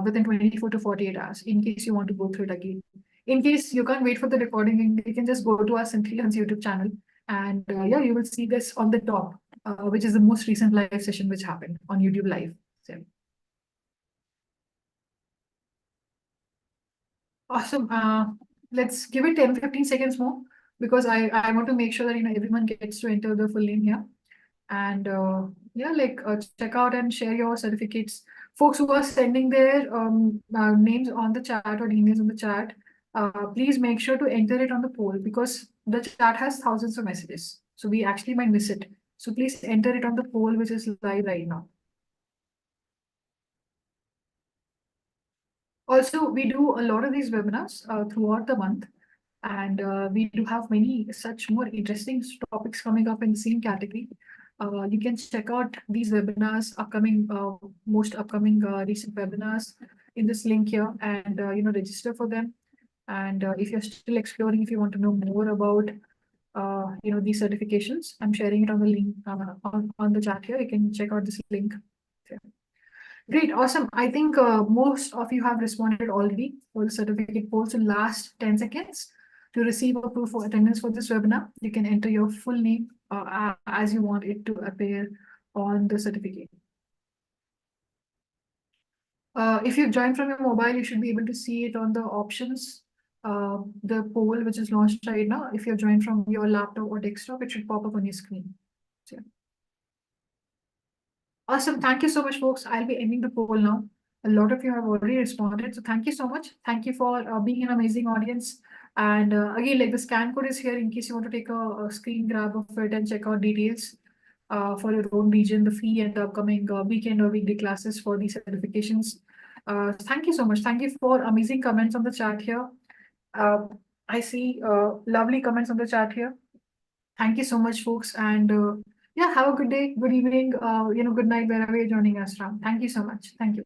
within 24 to 48 hours, in case you want to go through it again. In case you can't wait for the recording, you can just go to our Simplilearn's YouTube channel. And yeah, you will see this on the top, which is the most recent live session which happened on YouTube Live. So, awesome. Let's give it 10, 15 seconds more, because I want to make sure that everyone gets to enter the full name here. And yeah, check out and share your certificates. Folks who are sending their names on the chat or emails in the chat, please make sure to enter it on the poll, because the chat has thousands of messages. So we actually might miss it. So please enter it on the poll, which is live right now. Also, we do a lot of these webinars throughout the month, and we do have many such more interesting topics coming up in the same category. You can check out these webinars, most upcoming recent webinars in this link here, and register for them. And if you're still exploring, if you want to know more about these certifications, I'm sharing it on the link on the chat here. You can check out this link. Great, awesome. I think most of you have responded already for the certificate polls in last 10 seconds. To receive a proof of attendance for this webinar, you can enter your full name as you want it to appear on the certificate. If you've joined from your mobile, you should be able to see it on the options, the poll which is launched right now. If you've joined from your laptop or desktop, it should pop up on your screen. So, yeah. Awesome. Thank you so much, folks. I'll be ending the poll now. A lot of you have already responded. So thank you so much. Thank you for being an amazing audience. And again, the scan code is here in case you want to take a screen grab of it and check out details for your own region, the fee and the upcoming weekend or weekday classes for these certifications. Thank you so much. Thank you for amazing comments on the chat here. I see lovely comments on the chat here. Thank you so much, folks. And yeah, have a good day, good evening, good night, wherever you're joining us from. Thank you so much. Thank you.